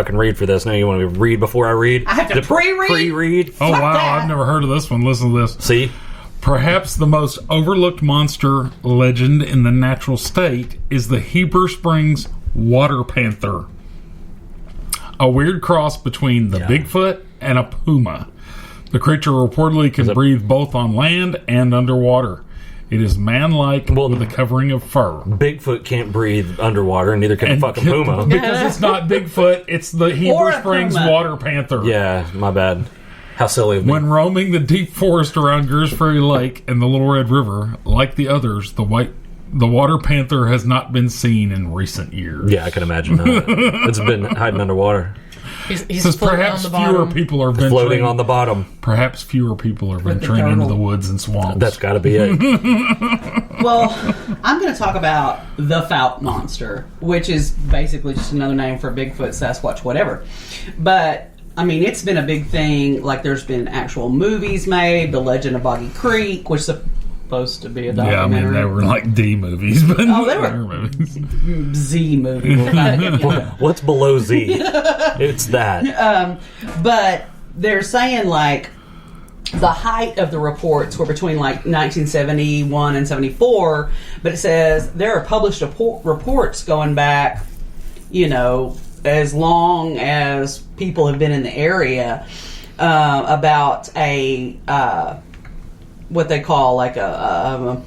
fucking read for this. Now you want me to read before I read? I have to pre-read? Pre-read? Oh, Fuck wow. that. I've never heard of this one. Listen to this. See? Perhaps the most overlooked monster legend in the natural state is the Heber Springs water panther. A weird cross between the Bigfoot and a puma. The creature reportedly can breathe both on land and underwater. It is man-like with a covering of fur. Bigfoot can't breathe underwater, and neither can a fucking puma. Because it's not Bigfoot, it's the Heber Springs water panther. Yeah, my bad. How silly of me. When roaming the deep forest around Greers Ferry Lake and the Little Red River, like the others, the water panther has not been seen in recent years. Yeah, I can imagine that. It's been hiding underwader. He's Says perhaps fewer people are venturing, floating on the bottom. Perhaps fewer people are venturing into the woods and swamps. That's got to be it. Well, I'm going to talk about the Fouke monster, which is basically just another name for Bigfoot, Sasquatch, whatever. But I mean, it's been a big thing. Like, there's been actual movies made. The Legend of Boggy Creek, which is supposed to be a documentary. Yeah, I mean, they were like D movies, but they were movies. Z movie. What's below Z? It's that. But they're saying, like, the height of the reports were between, like, 1971 and 74. But it says there are published reports going back, you know, as long as people have been in the area, about a what they call like a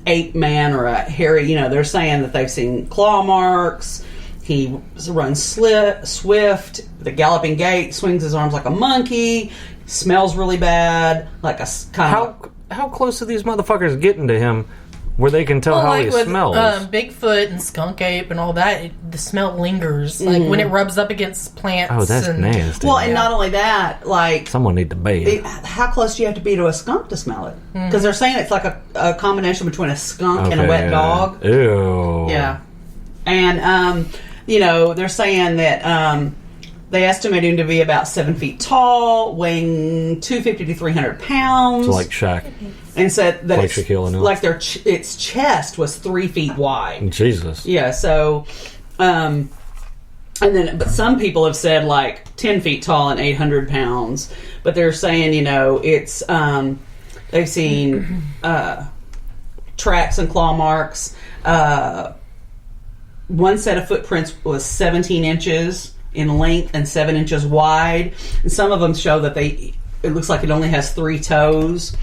ape man or a hairy. You know, they're saying that they've seen claw marks. He runs swift, the galloping gait, swings his arms like a monkey, smells really bad, like a kind of. How close are these motherfuckers getting to him? Where they can tell how like he with, smells. Bigfoot and skunk ape and all that, the smell lingers. Like when it rubs up against plants. Oh, that's nasty. Well, and not only that, like, someone need to bathe. how close do you have to be to a skunk to smell it? Because they're saying it's like a combination between a skunk and a wet dog. Ew. Yeah. And, you know, they're saying that they estimate him to be about 7 feet tall, weighing 250 to 300 pounds. So like Shaq. And said that like Shaquille O'Neal. like its chest was 3 feet wide. Jesus. Yeah, so, and then, but some people have said like 10 feet tall and 800 pounds. But they're saying, you know, it's, they've seen tracks and claw marks. One set of footprints was 17 inches in length and 7 inches wide. And some of them show that it looks like it only has 3 toes.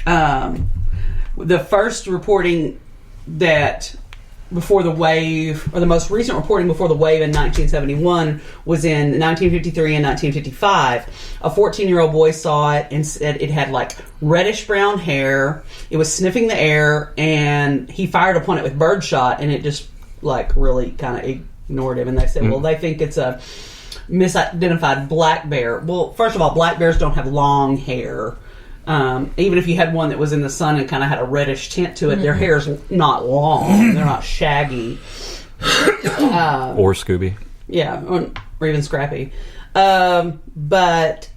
The first reporting that before the wave, or the most recent reporting before the wave in 1971 was in 1953 and 1955. A 14-year-old boy saw it and said it had like reddish brown hair. It was sniffing the air, and he fired upon it with birdshot, and it just like really kind of ignored him. And they said, well, they think it's a misidentified black bear. Well, first of all, black bears don't have long hair. Even if you had one that was in the sun and kind of had a reddish tint to it, their hair's not long. They're not shaggy. Or Scooby. Yeah, or even Scrappy. But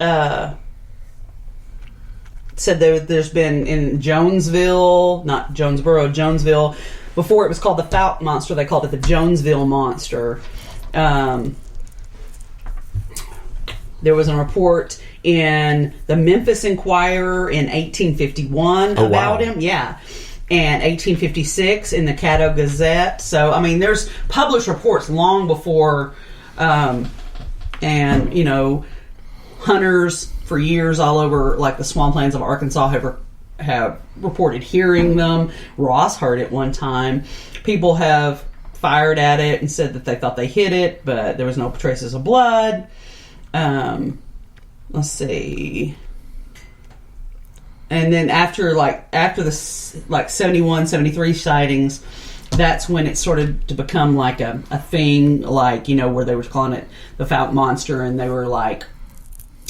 said there's been in Jonesville, not Jonesboro, Jonesville. Before it was called the Fouke monster, they called it the Jonesville monster. There was a report in the Memphis Inquirer in 1851 about him. Yeah. And 1856 in the Caddo Gazette. So, I mean, there's published reports long before, and, you know, hunters for years all over, like, the swamplands of Arkansas have reported hearing them. Ross heard it one time. People have fired at it and said that they thought they hit it, but there was no traces of blood. Let's see. And then after the 71, 73 sightings, that's when it started to become like a thing, like, you know, where they were calling it the Fouke monster, and they were like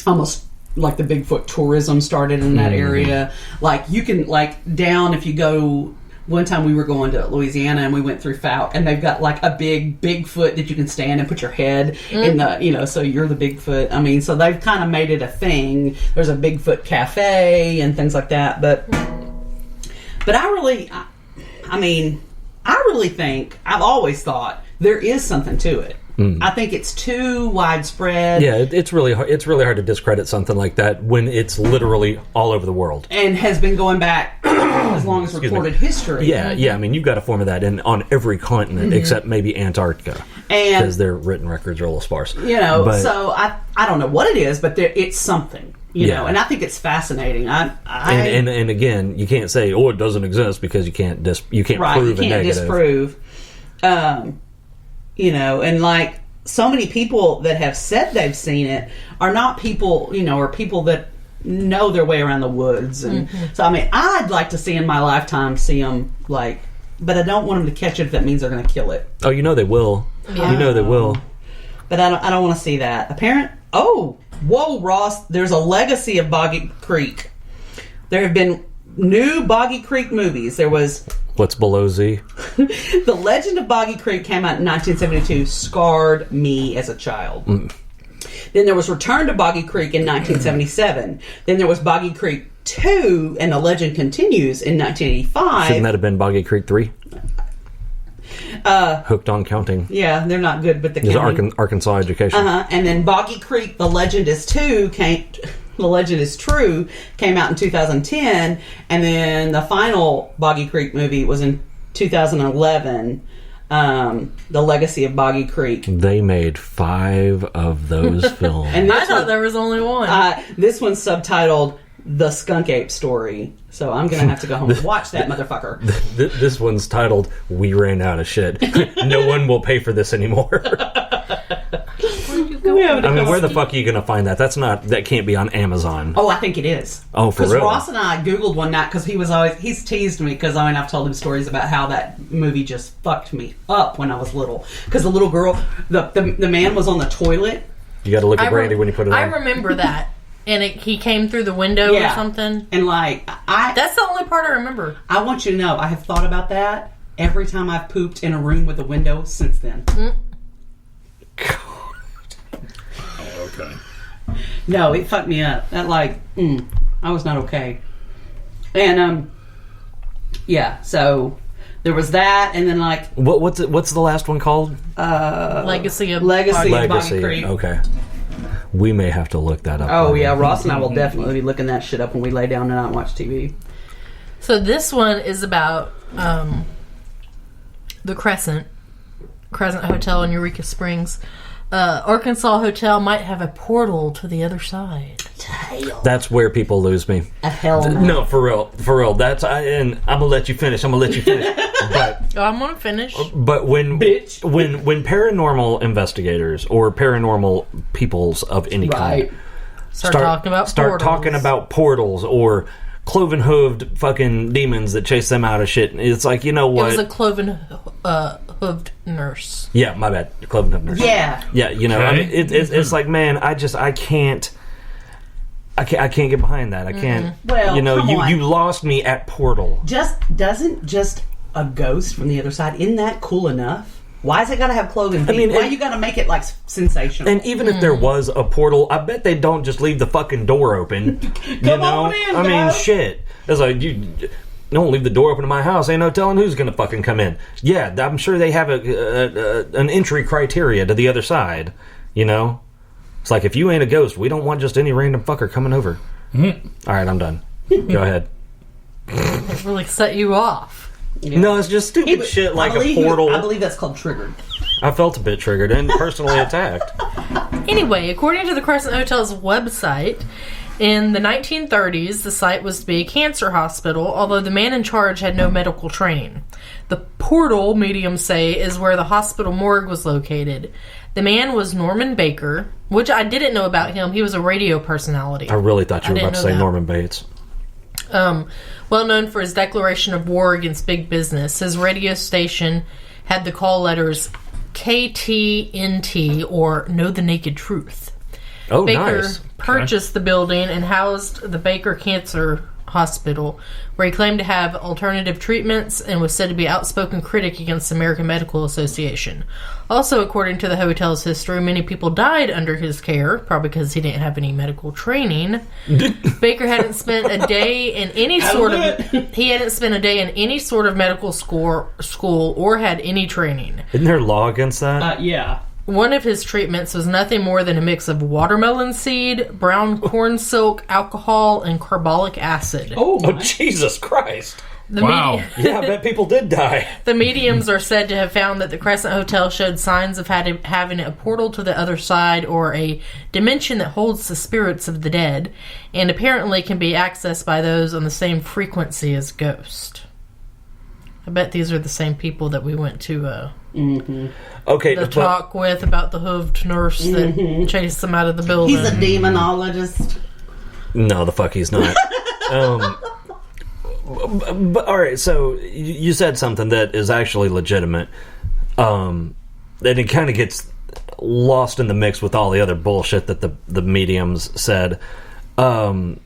almost like the Bigfoot tourism started in that area. Like, you can, like, down if you go. One time we were going to Louisiana and we went through Fouke, and they've got like a big Bigfoot that you can stand and put your head in the, you know, so you're the Bigfoot. I mean, so they've kind of made it a thing. There's a Bigfoot cafe and things like that. But I really think, I've always thought there is something to it. I think it's too widespread. Yeah, it's really hard. It's really hard to discredit something like that when it's literally all over the world And has been going back as long as recorded history. Yeah. I mean, you've got a form of that on every continent except maybe Antarctica, And because their written records are a little sparse. So I don't know what it is, but it's something. You know, and I think it's fascinating. And again, you can't say, it doesn't exist, because you can't prove you a can't negative. disprove. And like so many people that have said they've seen it are not people, or people that know their way around the woods. And so, I mean, I'd like to see in my lifetime them but I don't want them to catch it if that means they're going to kill it. Oh, they will. Yeah. They will. But I don't want to see that. Whoa, Ross, there's a legacy of Boggy Creek. There have been new Boggy Creek movies. There was... What's below Z? The Legend of Boggy Creek came out in 1972, scarred me as a child. Then there was Return to Boggy Creek in 1977. Then there was Boggy Creek 2, and the legend continues in 1985. Shouldn't that have been Boggy Creek 3? Hooked on Counting. Yeah, they're not good, but the There's counting. Arkansas Education. And then Boggy Creek, The Legend is True, came out in 2010, and then the final Boggy Creek movie was in 2011, The Legacy of Boggy Creek. They made 5 of those films. And I thought there was only one. this one's subtitled The Skunk Ape Story, so I'm going to have to go home and watch that motherfucker. This one's titled "We Ran Out of Shit." No one will pay for this anymore. Where the fuck are you going to find that? That can't be on Amazon. Oh, I think it is. Oh, for real? Because Ross and I Googled one night because he's teased me because I've told him stories about how that movie just fucked me up when I was little. Because the little girl, the man was on the toilet. You got to look at Brandy when you put it on. I remember that. And he came through the window or something. And that's the only part I remember. I want you to know, I have thought about that every time I've pooped in a room with a window since then. Okay. No, it fucked me up. That I was not okay. And so there was that, and then what's the last one called? Legacy of Boggy Creek. Okay. We may have to look that up. Oh yeah, Ross and I will definitely be looking that shit up when we lay down tonight and watch TV. So this one is about the Crescent Hotel in Eureka Springs. Arkansas Hotel might have a portal to the other side. That's where people lose me. A hell no. No, for real. And I'm gonna let you finish. But I'm gonna finish. But when paranormal investigators or paranormal peoples of any kind start talking about portals or cloven-hooved fucking demons that chase them out of shit, it's like, you know what? It was a cloven-hooved nurse. Yeah, my bad. Cloven-hooved nurse. Yeah. Yeah, it's like, man, I can't get behind that. I can't. Well, you lost me at portal. Doesn't a ghost from the other side, isn't that cool enough? Why has it got to have cloven feet? Why you got to make it sensational? And even if there was a portal, I bet they don't just leave the fucking door open. Come on in, I mean, shit. It's like, you don't leave the door open to my house. Ain't no telling who's gonna fucking come in. Yeah, I'm sure they have an entry criteria to the other side. It's like, if you ain't a ghost, we don't want just any random fucker coming over. All right, I'm done. Go ahead. It really set you off. Yeah. No, it's just stupid shit like a portal. I believe that's called triggered. I felt a bit triggered and personally attacked. Anyway, according to the Crescent Hotel's website, in the 1930s, the site was to be a cancer hospital, although the man in charge had no medical training. The portal, mediums say, is where the hospital morgue was located. The man was Norman Baker, which I didn't know about him. He was a radio personality. I really thought you were about to say Norman Bates. Well known for his declaration of war against big business, his radio station had the call letters KTNT, or Know the Naked Truth. Oh, Baker nice. purchased the building and housed the Baker Cancer Hospital, where he claimed to have alternative treatments and was said to be an outspoken critic against the American Medical Association. Also, according to the hotel's history, many people died under his care, probably because he didn't have any medical training. Baker hadn't spent a day in any sort of medical school or had any training. Isn't there law against that? Yeah. one of his treatments was nothing more than a mix of watermelon seed, brown corn silk, alcohol, and carbolic acid. Oh, Oh, Jesus Christ. The Wow. Yeah, I bet people did die. The mediums are said to have found that the Crescent Hotel showed signs of having a portal to the other side or a dimension that holds the spirits of the dead, and apparently can be accessed by those on the same frequency as ghosts. I bet these are the same people that we went to Okay, the talk with about the hooved nurse that chased them out of the building. he's a demonologist. no, the fuck he's not. But all right, so you said something that is actually legitimate. And it kind of gets lost in the mix with all the other bullshit that the mediums said. The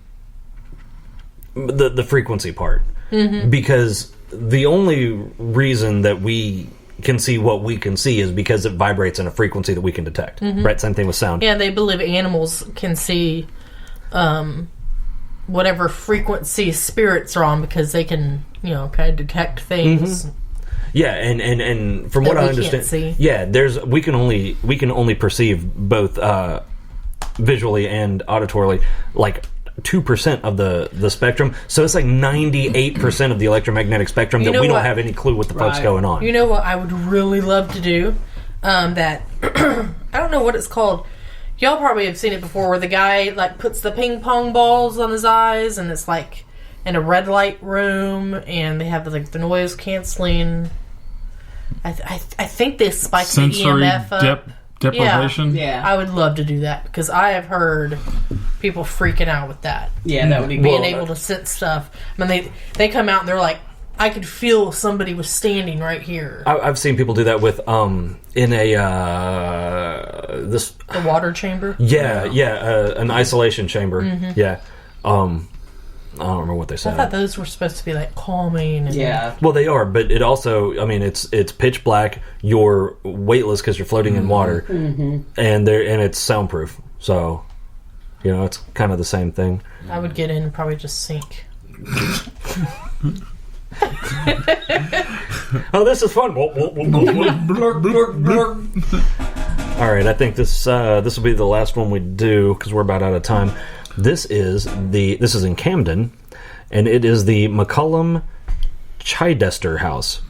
frequency part, because the only reason that we can see what we can see is because it vibrates in a frequency that we can detect. Right? Same thing with sound. Yeah, they believe animals can see whatever frequency spirits are on because they can, kind of detect things. Yeah, and from what That I we can't understand, see. yeah, we can only perceive both visually and auditorily like 2% of the spectrum. So it's like 98% of the electromagnetic spectrum that know we don't what? have any clue what the fuck's Right. going on. You know what I would really love to do? That I don't know what it's called. Y'all probably have seen it before, where the guy like puts the ping pong balls on his eyes, and it's like in a red light room, and they have like the noise canceling. I think they spike the Sensory EMF up. deprivation. Yeah. I would love to do that because I have heard people freaking out with that. Yeah, that would be Being good. able to sense stuff. I mean, they come out and they're like, I could feel somebody was standing right here. I've seen people do that with in a this The water chamber. an isolation chamber. Yeah, I don't remember what they I said. thought those were supposed to be like calming. And Yeah. Well, they are, but it also, I mean, it's pitch black. You're weightless because you're floating in water, and it's soundproof. So, it's kind of the same thing. I would get in and probably just sink. Oh, this is fun. All right, I think this will be the last one we do because we're about out of time. This is in Camden, and it is the McCullum Chidester House.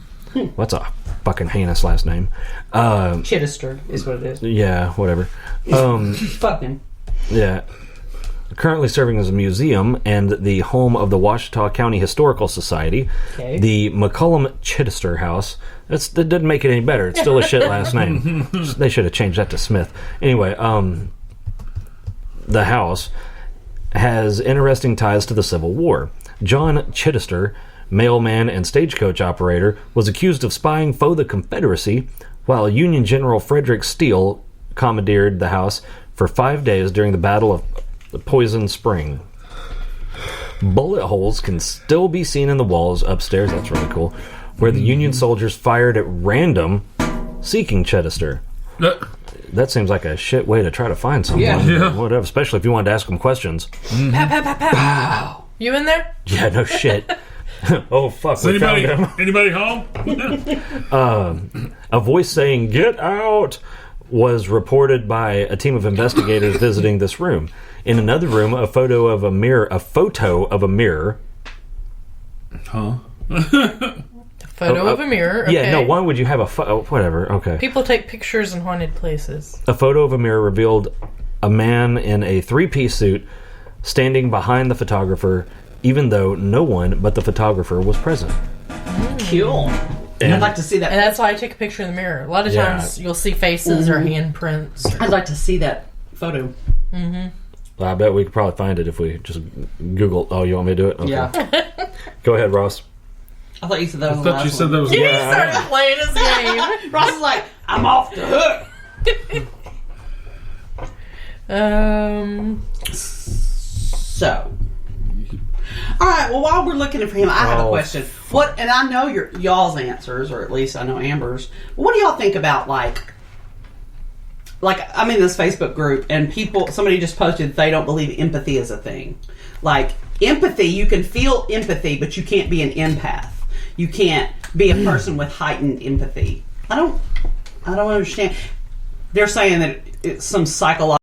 What's a fucking heinous last name? Chittister is what it is. Yeah, whatever. Fucking. Yeah. Currently serving as a museum and the home of the Ouachita County Historical Society. Okay. The McCullum Chittister House. That doesn't make it any better. It's still a shit last name. They should have changed that to Smith. Anyway, the house has interesting ties to the Civil War. John Chittister, mailman and stagecoach operator, was accused of spying for the Confederacy, while Union General Frederick Steele commandeered the house for 5 days during the Battle of Poison Spring. Bullet holes can still be seen in the walls upstairs, that's really cool, where the Union soldiers fired at random seeking Chittister. That seems like a shit way to try to find someone. Yeah. Whatever, especially if you wanted to ask them questions. Pow, pow, pow, pow. You in there? Yeah, no shit. Oh, fuck. Is We found him. anybody home? A voice saying, "Get out!" was reported by a team of investigators visiting this room. In another room, a photo of a mirror. Huh? Photo of a mirror. Okay. Yeah, no, why would you have a whatever, okay. People take pictures in haunted places. A photo of a mirror revealed a man in a three-piece suit standing behind the photographer, even though no one but the photographer was present. Cool. I'd like to see And that. that's why I take a picture in the mirror. A lot of Yeah. times you'll see faces or handprints. I'd like to see that photo. I bet we could probably find it if we just Google. Oh, you want me to do it? Okay. Yeah. Go ahead, Ross. I thought you said that was I the thought you last said one. that was. He started playing his game. Ross is like, I'm off the hook. So, all right. Well, while we're looking for him, I have a question. What? And I know y'all's answers, or at least I know Amber's. What do y'all think about like I'm in this Facebook group, and somebody just posted they don't believe empathy is a thing. Like empathy, you can feel empathy, but you can't be an empath. You can't be a person with heightened empathy. I don't understand. they're saying that it's some psychological